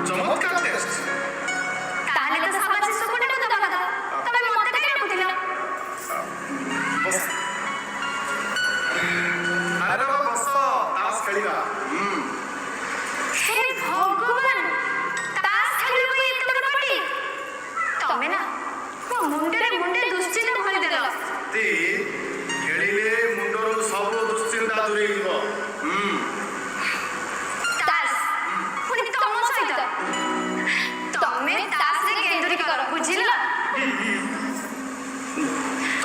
चमत्कार टेस्ट ताहले तो समाज सुकुटे तो दबा दो तबे मते काई रखुतिला बस अरे बस तास खेलिबा हे भगवान तास खेलिबो एते बड़ी तमे ना मो मुंडे दुश्चिंता भरि देलो ती खेलिले मुंडरो सब दुश्चिंता दूरे हिबो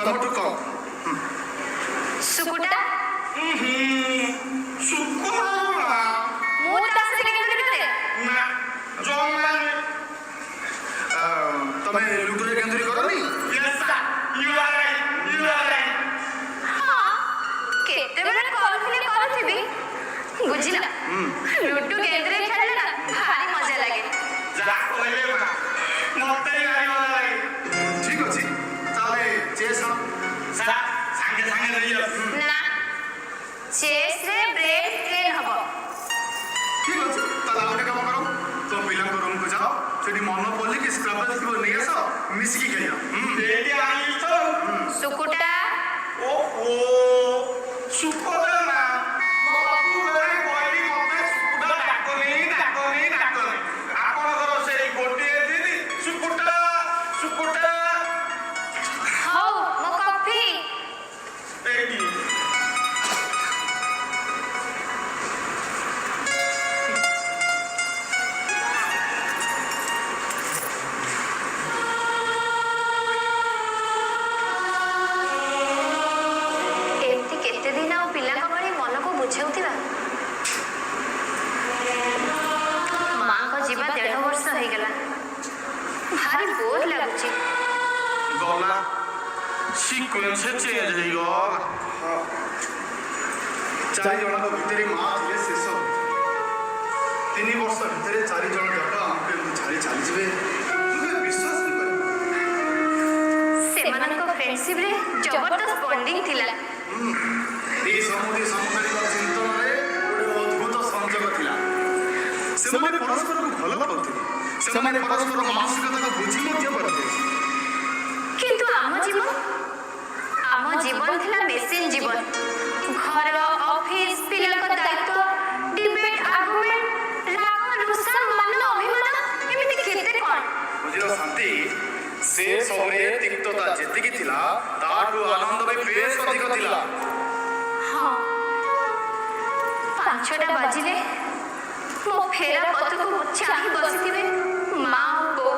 टमाटो कम सुकुटा सुकुटा मो तास के केंद्री ना जम्मा तमे लुटरे केंद्री करनी yes sir you are right हां केते बेले करथिबी बुझिला लुटू केंद्री खेलले ना भारी मजा लागे जा कहले बा मते भारी मजा लागे ठीक अछि ताले चेस सर संगे संगे रहियो ना चेस रे ब्रेन ट्रेन हबो ठीक अछि ताले आउने काम करो तो पिला को रूम को जाओ सेठी मोनोपोली की स्क्रैबल की नहीं आसो मिसकी खेलियो बेटी आई तो सुकुटा ओ सुकुटा ना मो बाबू रे बोली मते सुकुटा डाको नहीं आपण करो से गोटे दीदी सुकुटा हो मो कॉफी बेटी एमती केते दिन आ पिला कबड़ी मन को बुझाउतिबा मां को जीवा 1.5 वर्ष हो गेला भारी बोर लागुची गला सीक्वेंस चेंज हो गला चारि जन को भितरे मां थे शेष 3 वर्ष भितरे 4 जन जक हमके छाड़ी चली जिवे तुमे विश्वास नहीं कर सेमानन को फ्रेंडशिप रे जबरदस्त बॉन्डिंग थिला ए समुद्री समुद्री चिंतन रे गोटे अद्भुत संयोग थिला सेमाने परस्पर को भलो पाउथिले सेमाने परस्पर मानसिकता को बुझी मध्य करथिले किंतु आम जीवन थिला मेसिन जीवन घर ऑफिस पिला को दायित्व डिबेट आर्गुमेंट राग रुसा मन अभिमान एमिति केते कोन बुझियो शांति से सबरे तिक्तता जेति की थिला तारु आनंद में बेस अधिक थिला हां 5-6टा बाजिले मो फेरा पथ को चाहि बसिथिबे मां को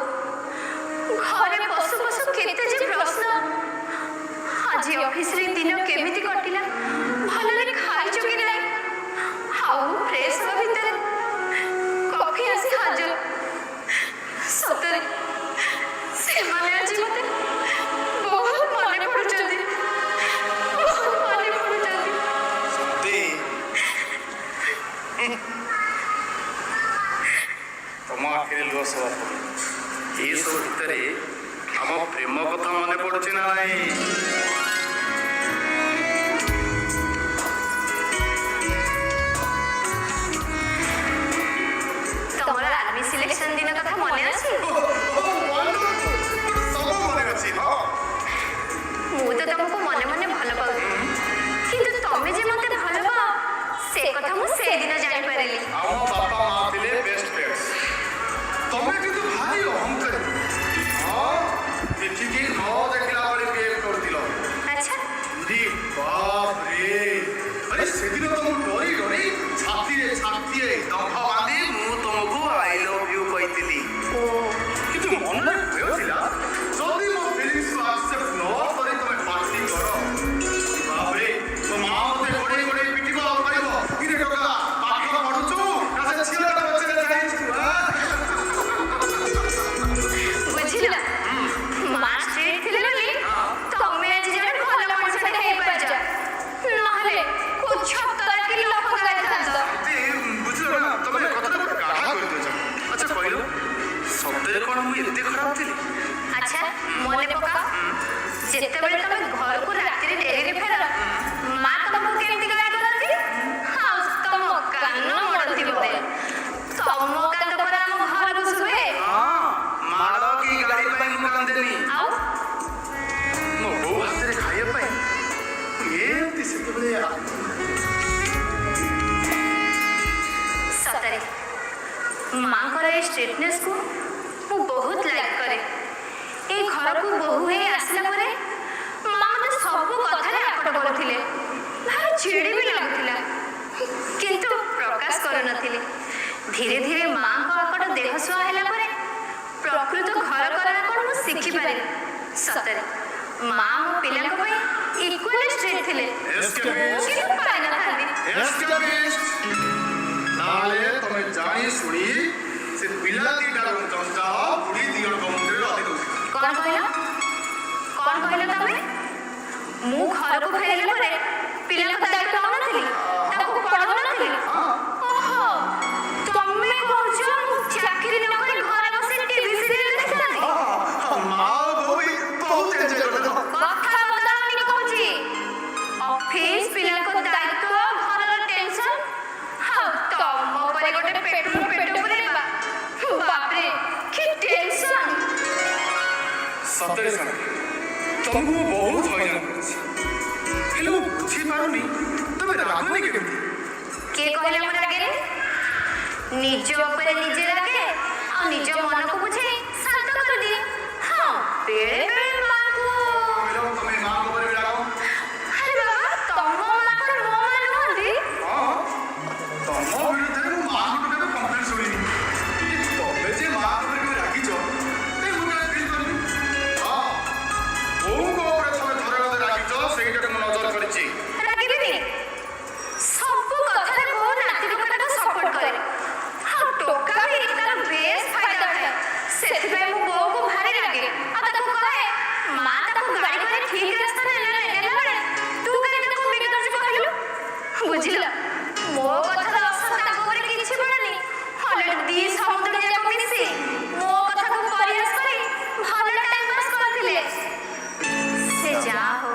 घरे पशु केते जे प्रश्न आज ऑफिस रे दिन केमिति कटिला भलरे खाइ चुकी नै हाउ फ्रेश हो भीतर कॉफी आसी हाजर सतरे से माने आज मते बहुत मने पडुचंदी सत्य तम आखिरी लुह सब ये सब भितर आम प्रेम कथा मन पड़ुची ना नहीं तमरा आर्मी सिलेक्शन दिन कथा मने अछि सब मन अच्छी हाँ मु तो तुमको मने मने भल पाउ किंतु तमे जे मते भल पाओ से कथा मु से दिन जानि पारिली आम बापा माँ थे बेस्ट फ्रेंड्स तमें किंतु भारी अहंकारी हाँ देखिए न देखला बड़ी बिहेव कर दिलो अच्छा दी बाप रे अरे सेदिन तुम डरी छाती रे दंभ बांधी मु तुमको आई लव यू कहती ओ ସତରେ କ'ଣ ମୁଁ ଏତେ ଖରାପ ଥିଲି? ଆଚ୍ଛା ମନେ ପକା, ଯେତେବେଳେ ତମେ ଘରକୁ ରାତିରେ ଡେରିରେ ଫେର, ମା ତମକୁ କେମିତି ଗାଳି କରନ୍ତି? ଆଉ ତମ କାନ ମୋଡନ୍ତି ବୋଧେ। ତମ କାନ୍ଦ ପରେ ଆମ ଘରକୁ ଶୁଭେ। ମାଡ଼ କି ଗାଳି ପାଇଁ ମୁଁ କାନ୍ଦେନି। ଆଉ ମୋ ବୋଉ ହାତରେ ଖାଇବା ପାଇଁ ମୁଁ ଏମିତି ସେତେବେଳେ ସତରେ ମାଙ୍କର ଏ ଷ୍ଟ୍ରିଟନେସକୁ ମୁଁ ବହୁତ ଲାଇକ୍ କରେ। এই ଘରକୁ ବୋହୂ ହେଇ ଆସିଲା ପରେ ମା ମୋତେ ସବୁ କଥାରେ ଆପଟ କରୁଥିଲେ, ଭାରି ଚିଡ଼ି ବି ଲାଗୁଥିଲା, କିନ୍ତୁ ପ୍ରକାଶ କରୁନଥିଲି। ଧୀରେ ଧୀରେ ମାଙ୍କ ଆପଟ ଦେହ ସୁହା ହେଲା ପରେ ପ୍ରକୃତ ଘର କରା କ'ଣ ମୁଁ ଶିଖିପାରିଲି। ସତରେ ମା ମୋ ପିଲାଙ୍କ ପାଇଁ ଇକ୍ୱାଲି ଷ୍ଟ୍ରିକ୍ଟ ଥିଲେ, ମୁଁ କିନ୍ତୁ ପାଇନଥାନ୍ତି। ତାହେଲେ ତମେ ଜାଣି ଶୁଣି ସେ ପିଲା ଦିଟାର ଜଞ୍ଜା ବୁଢ଼ୀ ଦି ଜଣଙ୍କ ମୁଣ୍ଡରେ ଅଧି ଦଉଥିଲା। କ'ଣ କହିଲ? କ'ଣ କହିଲ ତମେ? ମୁଁ ଘରକୁ ଫେରିଲା ପରେ ପିଲାଙ୍କ ଦାୟିତ୍ୱ ନେଉନଥିଲି, ତାକୁ ପଢ଼ାଉନଥିଲି? ଓହୋ, ତମେ କହୁଛ ମୁଁ ଚାକିରି ନ କରି ଘରେ ବସି ଟିଭି ସିରିଏଲ ଦେଖିଥାନ୍ତି? ମା ବୋଉ ବହୁତ ଏନ୍ଜୟ କଲେ। କଥା ବଦଳାନି କହୁଛି। ଅଫିସ, ପିଲାଙ୍କ ଦାୟିତ୍ୱ, ଘରର ଟେନସନ, ଆଉ ତମ ଉପରେ ଗୋଟେ ପେଟରୁ ପେଟ ପୁରେଇବା, ବାପରେ କି ଟେନସନ। ସତରେ ସାଙ୍ଗେ ତମକୁ ମୁଁ ବହୁତ ହଇରାଣ କରିଛି, ହେଲେ ମୁଁ ବୁଝିପାରୁନି ତମେ ରାଗୁନି କେମିତି? କିଏ କହିଲା ମୁଁ ରାଗେନି? ନିଜ ଉପରେ ନିଜେ ରାଗେ, ଆଉ ନିଜ ମନକୁ ବୁଝେଇ ଶାନ୍ତ କରିଦିଏ। ହଁ, ବେଳେ ବେଳେ ମାଙ୍କୁ। ତମେ ମାଙ୍କ ଉପରେ ବି ରାଗ? ଆରେ ବାବା, ତମ ମା କ'ଣ ମୋ ମା ନୁହନ୍ତି? ହଁ, ତମ ବିରୁଦ୍ଧରେ ମୁଁ ମାଙ୍କ କେବେ କମ୍ପ୍ଲେନ୍ ଶୁଣିନି। ତମେ ଯେ ମା ଉପରେ କେବେ ରାଗିଛ ମୁଁ କେବେ ଫିଲ୍ କରିନି। ହଁ, ବୋଉଙ୍କ ଉପରେ ତମେ ଥରେ ଅଧେ ରାଗିଛ, ସେଇଟାକୁ ମୁଁ ନଜର କରିଛି। ରାଗିବିନି? ସବୁ କଥାରେ ବୋଉ ନାତି ଟୋକାଟାକୁ ସପୋର୍ଟ କରେ, ଆଉ ଟୋକା ବି ତାର ବେଶ ଫାଇଦା ଉଠାଏ। ସେଥିପାଇଁ ମୁଁ ବୋଉକୁ ଭାରି ରାଗେ, ଆଉ ତାକୁ କହେ, ମା ତାକୁ ଗାଳି କରି ଠିକ ରାସ୍ତାରେ ନେଲା ବେଳେ ତୁ କାହିଁ ତାକୁ ବିଗିଡୁଛୁ କହିଲୁ? ବୁଝିଲ, ମୋ କଥାର ଅସର ତାଙ୍କ ଉପରେ କିଛି ପଡ଼େନି। ଅଲରେଡି ଦି ସମୁଦ୍ର ଯାକ ମିଶି ମୋ କଥାକୁ ପରିହାସ କରି ଭଲ ଟାଇମ୍ ପାସ୍ କରିଥିଲେ। ସେ ଯାହା ହଉ,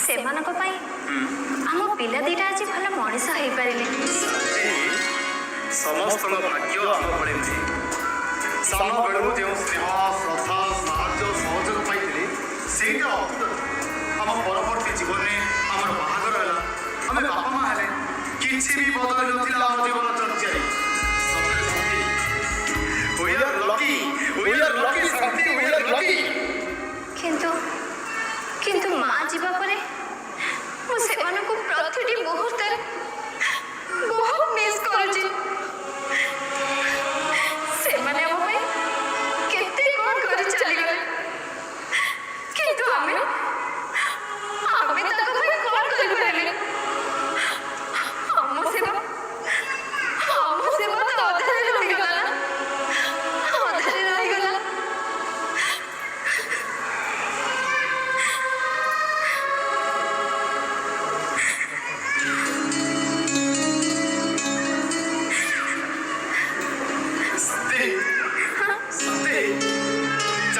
ସେମାନଙ୍କ ପାଇଁ ଆମ ପିଲା ଦିଟା ଆଜି ଭଲ ମଣିଷ ହେଇପାରିଲେ। ସମସ୍ତଙ୍କ ଭାଗ୍ୟ ଆମ ଭଳି ନୁହେଁ। ସାନ ବେଳୁ ଯେଉଁ ସ୍ନେହ, ଶ୍ରଦ୍ଧା, ସାହାଯ୍ୟ, ସହଯୋଗ ପାଇଥିଲେ ସେଇଟା ଅଦ୍ଭୁତ। ଆମ ପରବର୍ତ୍ତୀ ଜୀବନରେ ଆମର ବାହାଘର ହେଲା, ଆମେ ବାପା ମା ହେଲେ, କିଛି ବି ବଦଳି ନଥିଲା ଆମ ଜୀବନ ଚର୍ଚ୍ଚାରେ। We are lucky, Shanti, we are lucky। କିନ୍ତୁ ମା ଯିବା ପରେ ମୁଁ ସେମାନଙ୍କୁ ପ୍ରତିଟି ମୁହୂର୍ତ୍ତରେ ବହୁତ ମିସ୍ କରୁଛି। ସେମାନେ ଆମ ପାଇଁ କେତେ କ'ଣ କରି ଚାଲିଗଲେ, କିନ୍ତୁ ଆମେ ତାଙ୍କ ପାଇଁ କ'ଣ କରିପାରିଲେ? ଆମ ସେବା ତ ଅଧାରେ ରହିଗଲା ନା, ଅଧାରେ ରହିଗଲା।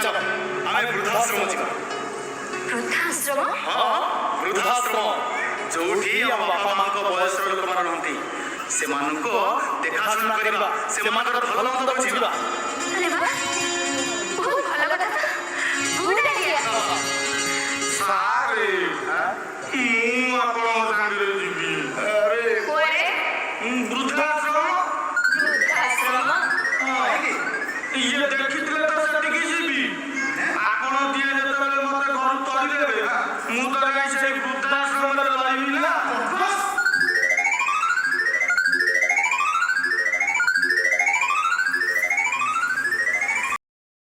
ଚାଲ ଆମେ ବୃଦ୍ଧାଶ୍ରମ ଯିବା। ବୃଦ୍ଧାଶ୍ରମ? ହଁ, ବୃଦ୍ଧାଶ୍ରମ, ଯୋଉଠି ଆମ ବାପା ମାଙ୍କ ବୟସର ଲୋକମାନେ ରୁହନ୍ତି। ସେମାନଙ୍କୁ ଦେଖାଶୁଣା କରିବା, ସେମାନଙ୍କର ଭଲ ମନ୍ଦ ବୁଝିବା। ଆରେ ବାଃ, ବହୁତ ଭଲ କଥା ତ। Good idea. ସାରେ ମୁଁ ଆପଣଙ୍କ ସାଙ୍ଗରେ ଯିବି। ଆରେ କୁଆଡ଼େ? ବୃଦ୍ଧାଶ୍ରମ। ବୃଦ୍ଧାଶ୍ରମ? ଇଏ ଦେଖି